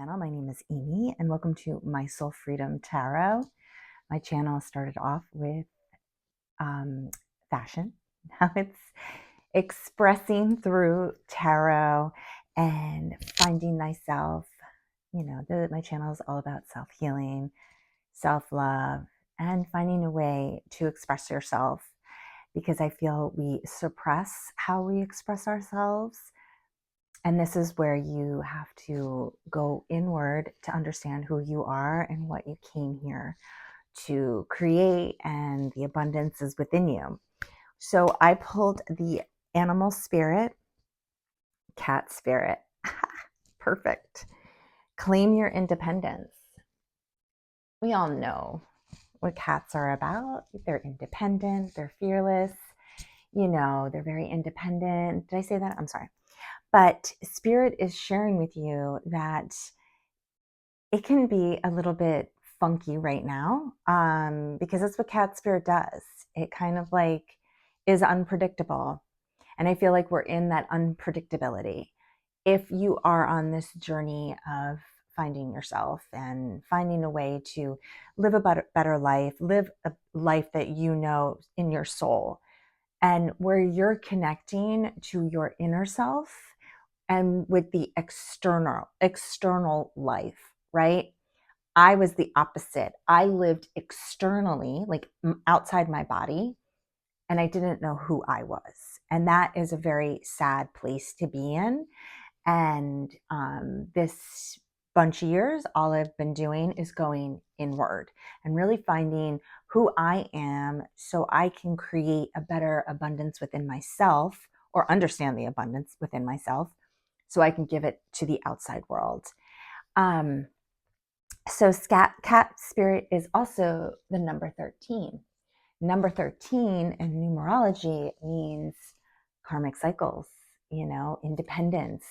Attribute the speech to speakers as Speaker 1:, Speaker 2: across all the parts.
Speaker 1: channel. My name is Amy and welcome to my Soul Freedom Tarot. My channel started off with fashion. Now it's expressing through tarot and finding thyself. My channel is all about self-healing, self-love, and finding a way to express yourself, because I feel we suppress how we express ourselves. And this is where you have to go inward to understand who you are and what you came here to create, and the abundance is within you. So I pulled the animal spirit, cat spirit. Perfect. Claim your independence. We all know what cats are about. They're independent, they're fearless, they're very independent. Did I say that? I'm sorry. But Spirit is sharing with you that it can be a little bit funky right now, because that's what Cat Spirit does. It kind of like is unpredictable. And I feel like we're in that unpredictability. If you are on this journey of finding yourself and finding a way to live a better life, live a life that you know in your soul, and where you're connecting to your inner self and with the external life, right? I was the opposite. I lived externally, like outside my body, and I didn't know who I was. And that is a very sad place to be in. And this bunch of years, all I've been doing is going inward and really finding who I am so I can create a better abundance within myself, or understand the abundance within myself so I can give it to the outside world. So cat spirit is also the number 13. Number 13 in numerology means karmic cycles, independence.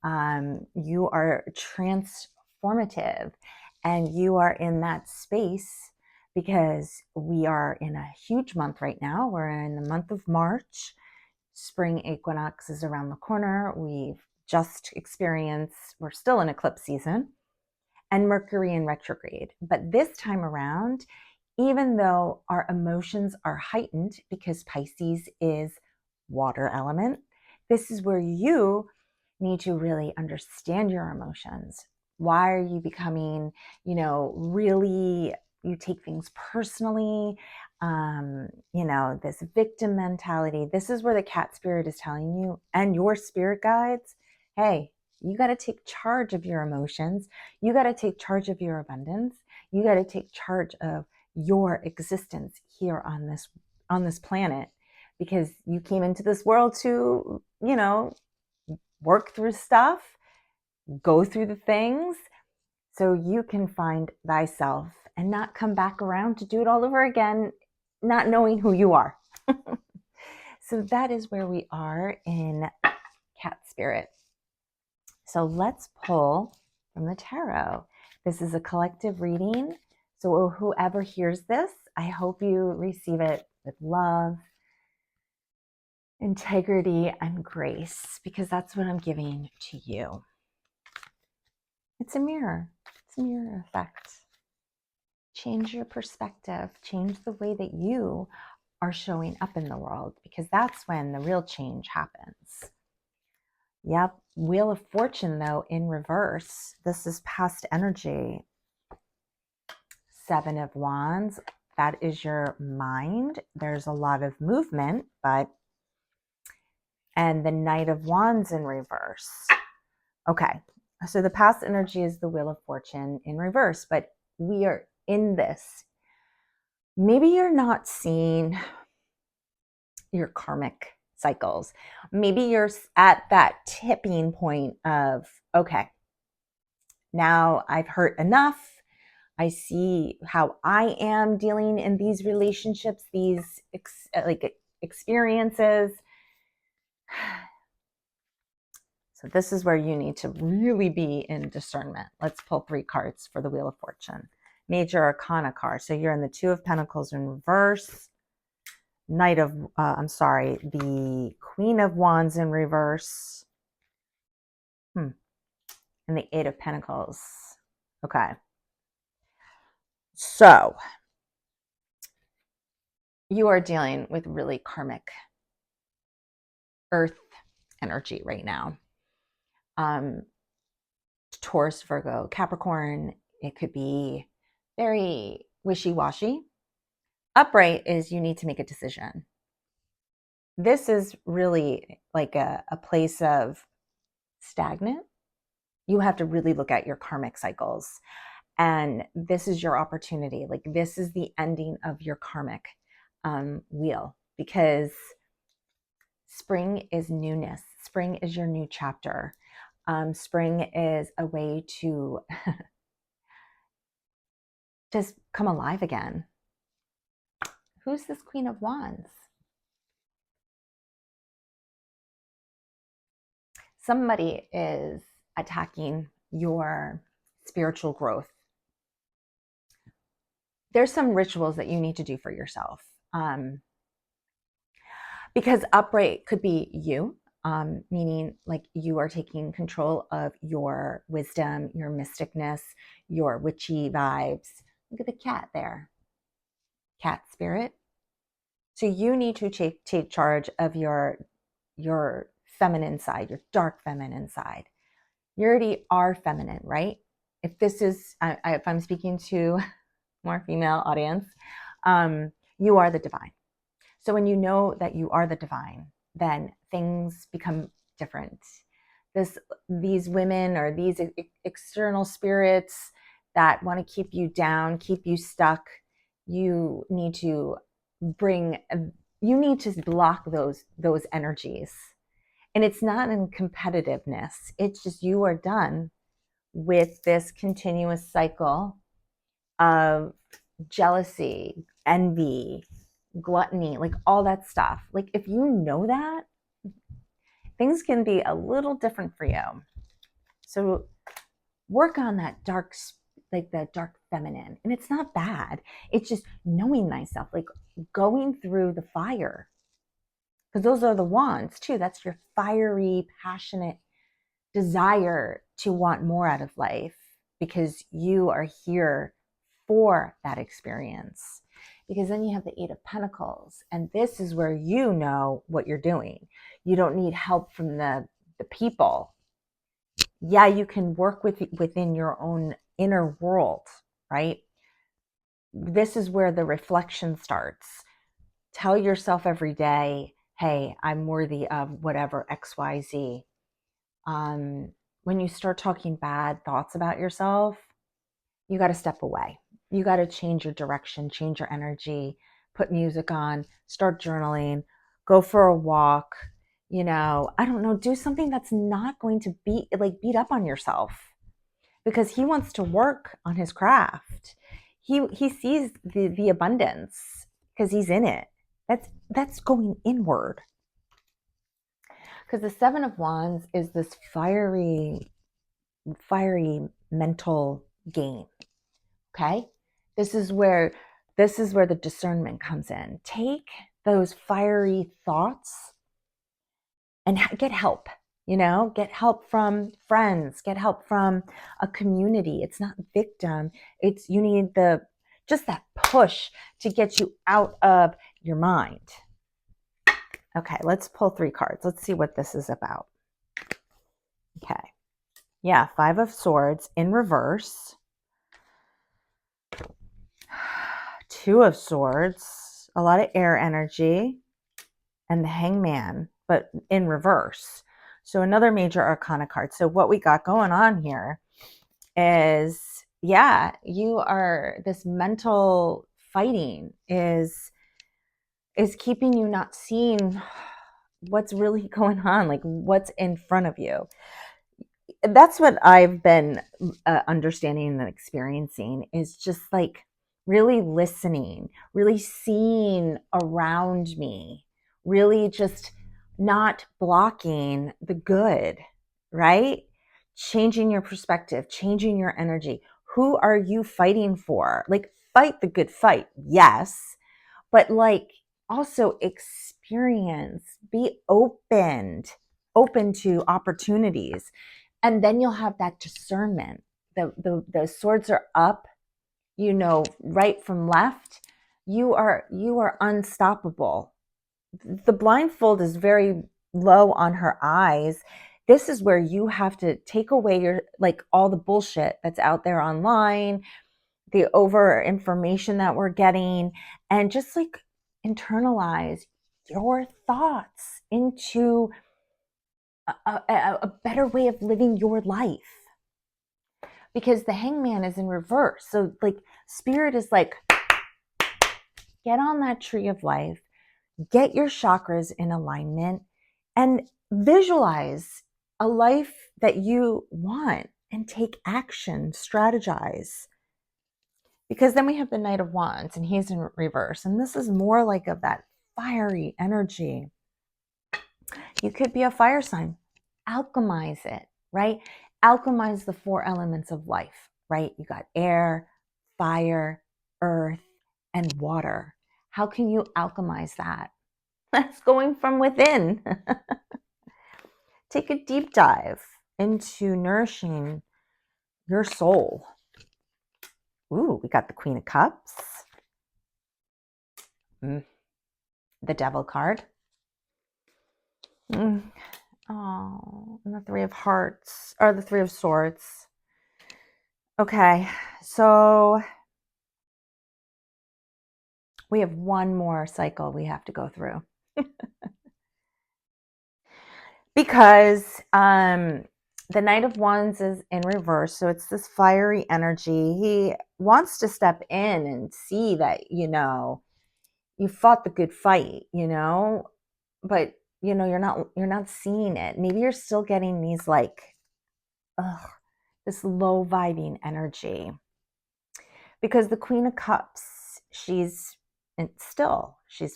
Speaker 1: You are transformative, and you are in that space because we are in a huge month right now. We're in the month of March. Spring equinox is around the corner. We've just experienced, we're still in eclipse season, and Mercury in retrograde. But this time around, even though our emotions are heightened because Pisces is water element, this is where you need to really understand your emotions. Why are you becoming, really, you take things personally, this victim mentality. This is where the cat spirit is telling you, and your spirit guides, hey, you got to take charge of your emotions. You got to take charge of your abundance. You got to take charge of your existence here on this planet, because you came into this world to, work through stuff, go through the things so you can find thyself and not come back around to do it all over again, not knowing who you are. So that is where we are in cat spirit. So let's pull from the tarot. This is a collective reading. So whoever hears this, I hope you receive it with love, integrity, and grace, because that's what I'm giving to you. It's a mirror. It's a mirror effect. Change your perspective. Change the way that you are showing up in the world, because that's when the real change happens. Yep. Wheel of Fortune, though, in reverse. This is past energy. 7 of Wands. That is your mind. There's a lot of movement, and the Knight of Wands in reverse. Okay. So the past energy is the Wheel of Fortune in reverse, but we are in this. Maybe you're not seeing your karmic cycles. Maybe you're at that tipping point of, okay, now I've hurt enough. I see how I am dealing in these relationships, these experiences. So this is where you need to really be in discernment. Let's pull 3 cards for the Wheel of Fortune. Major Arcana card. So you're in the 2 of Pentacles in reverse. The Queen of Wands in reverse. And and the Eight of Pentacles. Okay. So you are dealing with really karmic earth energy right now. Taurus, Virgo, Capricorn, it could be very wishy-washy. Upright is you need to make a decision. This is really like a place of stagnant. You have to really look at your karmic cycles. And this is your opportunity. Like, this is the ending of your karmic wheel, because spring is newness. Spring is your new chapter. Spring is a way to just come alive again. Who's this Queen of Wands? Somebody is attacking your spiritual growth. There's some rituals that you need to do for yourself. Because upright could be you, meaning like you are taking control of your wisdom, your mysticness, your witchy vibes. Look at the cat there. Cat spirit. So you need to take charge of your feminine side, your dark feminine side. You already are feminine, right? If this is, if I'm speaking to more female audience, you are the divine. So when you know that you are the divine, then things become different. These women or these external spirits that want to keep you down, keep you stuck, you need to block those energies. And it's not in competitiveness. It's just you are done with this continuous cycle of jealousy, envy, gluttony, like all that stuff. Like, if you know that, things can be a little different for you. So work on that dark, like the dark feminine. And it's not bad. It's just knowing thyself, like going through the fire. Because those are the wands too. That's your fiery, passionate desire to want more out of life, because you are here for that experience. Because then you have the Eight of Pentacles, and this is where you know what you're doing. You don't need help from the people. Yeah, you can work within your own inner world, right? This is where the reflection starts. Tell yourself every day, hey, I'm worthy of whatever XYZ. When you start talking bad thoughts about yourself, you got to step away. You got to change your direction, change your energy, put music on, start journaling, go for a walk, I don't know, do something that's not going to beat up on yourself, because he wants to work on his craft. He sees the abundance because he's in it. That's going inward. Because the Seven of Wands is this fiery mental game. Okay? This is where the discernment comes in. Take those fiery thoughts and get help. Get help from friends, get help from a community. It's not victim. It's, you need just that push to get you out of your mind. Okay, let's pull 3 cards. Let's see what this is about. Okay. Yeah, 5 of Swords in reverse. 2 of Swords, a lot of air energy, and the Hangman, but in reverse. So another major arcana card. So what we got going on here is, yeah, this mental fighting is keeping you not seeing what's really going on, like what's in front of you. That's what I've been understanding and experiencing, is just like really listening, really seeing around me, really just not blocking the good, right? Changing your perspective, changing your energy. Who are you fighting for? Like, fight the good fight, yes, but like also experience, be open to opportunities. And then you'll have that discernment. The swords are up, you know, right from left. You are unstoppable. The blindfold is very low on her eyes. This is where you have to take away your, like, all the bullshit that's out there online, the over information that we're getting, and just like internalize your thoughts into a better way of living your life. Because the hangman is in reverse. So, like, spirit is like, get on that tree of life, get your chakras in alignment, and visualize a life that you want and take action, strategize. Because then we have the Knight of Wands and he's in reverse. And this is more like of that fiery energy. You could be a fire sign. Alchemize it, right? Alchemize the 4 elements of life, right? You got air, fire, earth, and water. How can you alchemize that? That's going from within. Take a deep dive into nourishing your soul. Ooh, we got the Queen of Cups. The Devil card. Oh, and the 3 of Hearts, or the 3 of Swords. Okay, so we have one more cycle we have to go through. Because the Knight of Wands is in reverse, so it's this fiery energy. He wants to step in and see that, you know, you fought the good fight, you know, but you know, you're not seeing it. Maybe you're still getting these like, this low vibing energy. Because the Queen of Cups, she's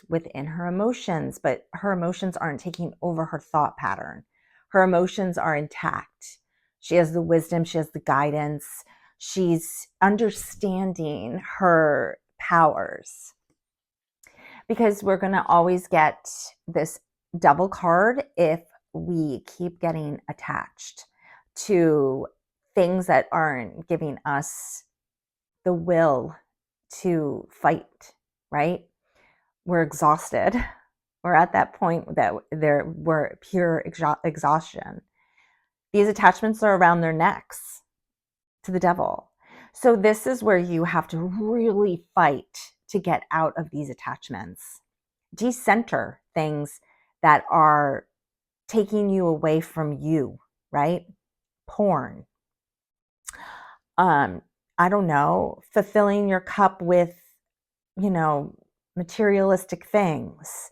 Speaker 1: within her emotions, but her emotions aren't taking over her thought pattern. Her emotions are intact. She has the wisdom, she has the guidance, she's understanding her powers. Because we're going to always get this Devil card if we keep getting attached to things that aren't giving us the will to fight, right? We're exhausted. We're at that point that we're pure exhaustion. These attachments are around their necks to the devil. So this is where you have to really fight to get out of these attachments. Decenter things that are taking you away from you, right? Porn. I don't know, fulfilling your cup with, you know, materialistic things.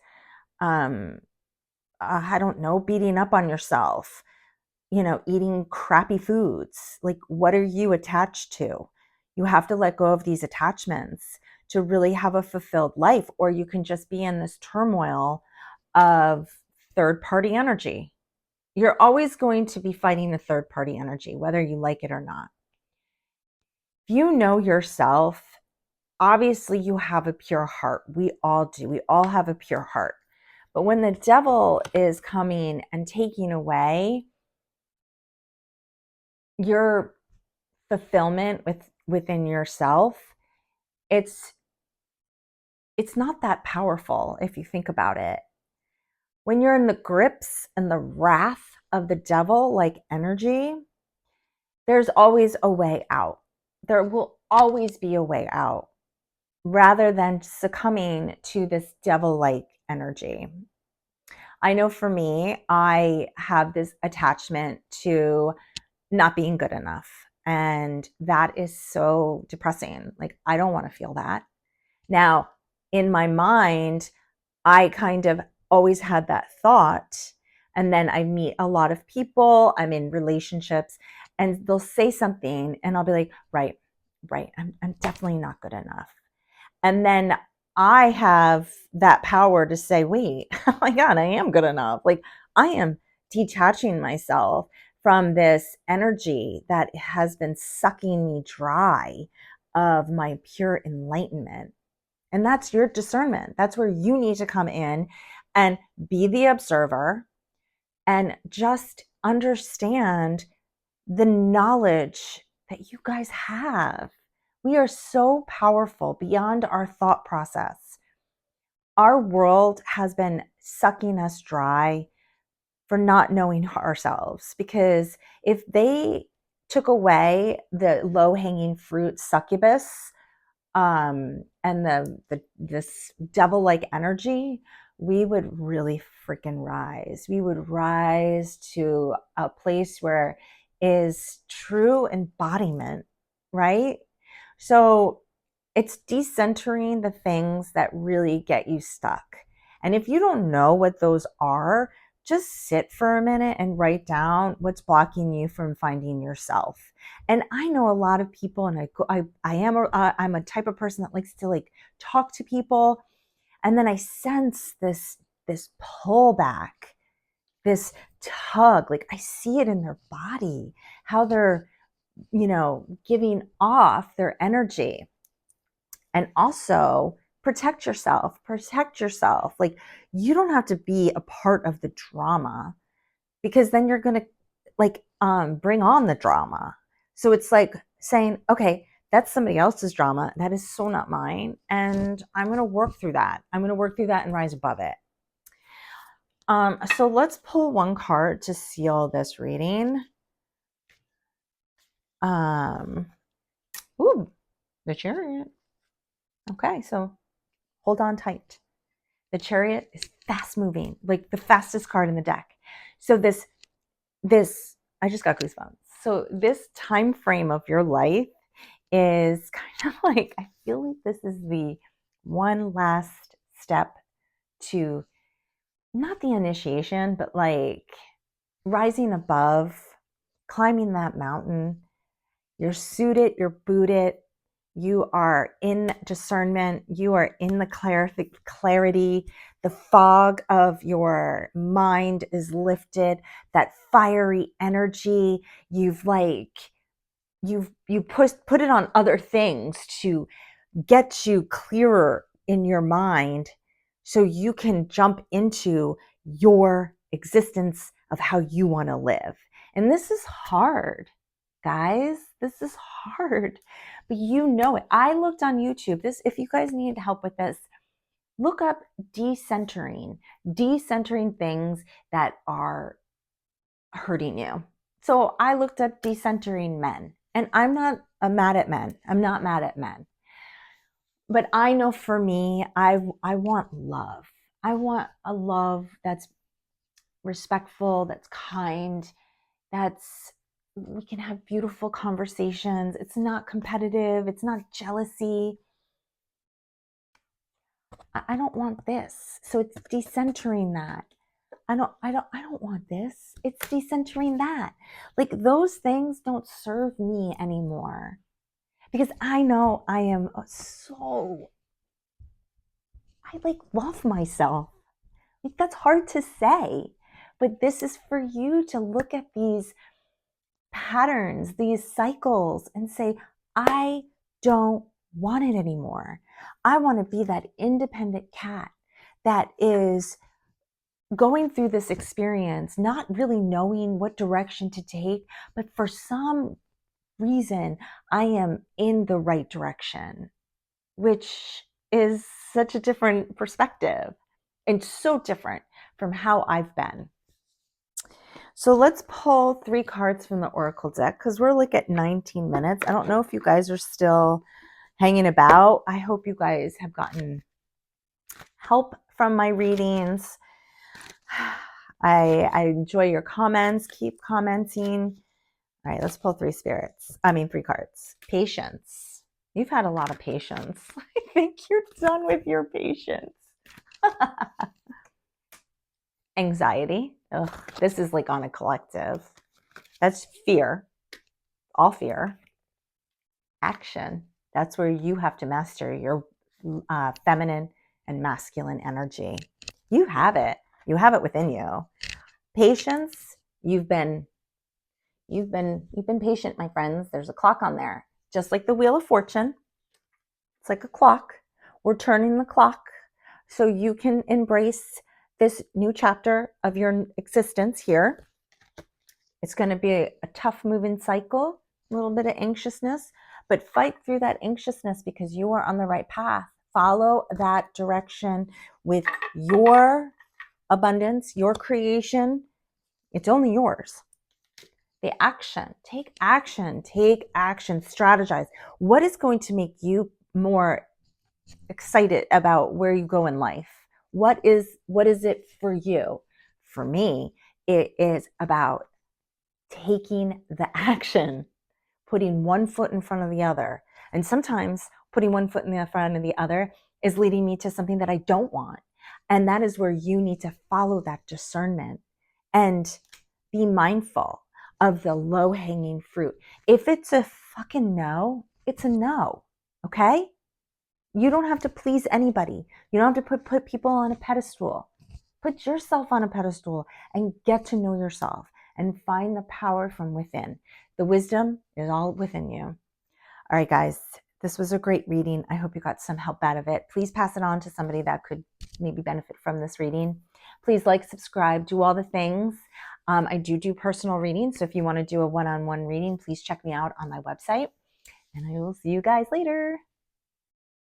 Speaker 1: I don't know, beating up on yourself, you know, eating crappy foods. Like, what are you attached to? You have to let go of these attachments to really have a fulfilled life, or you can just be in this turmoil of third party energy. You're always going to be fighting the third party energy, whether you like it or not. If you know yourself, obviously you have a pure heart. We all do. We all have a pure heart. But when the devil is coming and taking away your fulfillment within yourself, it's not that powerful if you think about it. When you're in the grips and the wrath of the devil, like energy, there's always a way out. There will always be a way out, rather than succumbing to this devil-like energy. I know for me, I have this attachment to not being good enough. And that is so depressing. Like, I don't want to feel that. Now, in my mind, I kind of always had that thought. And then I meet a lot of people, I'm in relationships, and they'll say something, and I'll be like, right, I'm definitely not good enough. And then I have that power to say, wait, oh my God, I am good enough. Like, I am detaching myself from this energy that has been sucking me dry of my pure enlightenment. And that's your discernment. That's where you need to come in and be the observer and just understand the knowledge that you guys have. We are so powerful beyond our thought process. Our world has been sucking us dry for not knowing ourselves, because if they took away the low-hanging fruit succubus, and this devil-like energy, we would really freaking rise. We would rise to a place where is true embodiment, right? So it's decentering the things that really get you stuck. And if you don't know what those are, just sit for a minute and write down what's blocking you from finding yourself. And I know a lot of people, and I'm a type of person that likes to like talk to people, and then I sense this pullback, this tug. Like I see it in their body, how they're giving off their energy. And also protect yourself. Protect yourself. Like you don't have to be a part of the drama, because then you're going to bring on the drama. So it's like saying, okay, that's somebody else's drama. That is so not mine. And I'm going to work through that. I'm going to work through that and rise above it. So let's pull one card to seal this reading. Ooh, the Chariot. Okay, so hold on tight. The Chariot is fast moving, like the fastest card in the deck. So this I just got goosebumps. So this time frame of your life is kind of like, I feel like this is the one last step to not the initiation, but like rising above, climbing that mountain. You're suited, you're booted, you are in discernment, you are in the clarity, the fog of your mind is lifted, that fiery energy, you put it on other things to get you clearer in your mind, so you can jump into your existence of how you want to live. And this is hard, guys. This is hard, but you know it. I looked on YouTube. If you guys need help with this, look up decentering things that are hurting you. So I looked up decentering men, and I'm not mad at men. I'm not mad at men. But I know for me, I want love. I want a love that's respectful, that's kind, we can have beautiful conversations. It's not competitive. It's not jealousy. I don't want this. So it's decentering that. I don't want this. It's decentering that. Like those things don't serve me anymore, because I know I am I love myself. Like that's hard to say, but this is for you to look at these patterns, these cycles, and say, I don't want it anymore. I want to be that independent cat that is going through this experience, not really knowing what direction to take, but for some reason, I am in the right direction, which is such a different perspective and so different from how I've been. So let's pull 3 cards from the Oracle deck, because we're like at 19 minutes. I don't know if you guys are still hanging about. I hope you guys have gotten help from my readings. I enjoy your comments. Keep commenting. All right, let's pull 3 cards. Patience. You've had a lot of patience. I think you're done with your patience. Anxiety. Ugh, this is like on a collective. That's fear. All fear. Action. That's where you have to master your feminine and masculine energy. You have it. You have it within you. Patience. You've been patient, my friends. There's a clock on there, just like the Wheel of Fortune. It's like a clock. We're turning the clock so you can embrace this new chapter of your existence here. It's going to be a tough moving cycle, a little bit of anxiousness, but fight through that anxiousness because you are on the right path. Follow that direction with your abundance, your creation. It's only yours. The action, take action, strategize. What is going to make you more excited about where you go in life? What is it for you? For me, it is about taking the action, putting one foot in front of the other. And sometimes putting one foot in the front of the other is leading me to something that I don't want. And that is where you need to follow that discernment and be mindful of the low hanging fruit. If it's a fucking no, it's a no. Okay? You don't have to please anybody. You don't have to put people on a pedestal. Put yourself on a pedestal and get to know yourself and find the power from within. The wisdom is all within you. All right, guys, this was a great reading. I hope you got some help out of it. Please pass it on to somebody that could maybe benefit from this reading. Please like, subscribe, do all the things. I do personal readings. So if you want to do a one-on-one reading, please check me out on my website. And I will see you guys later.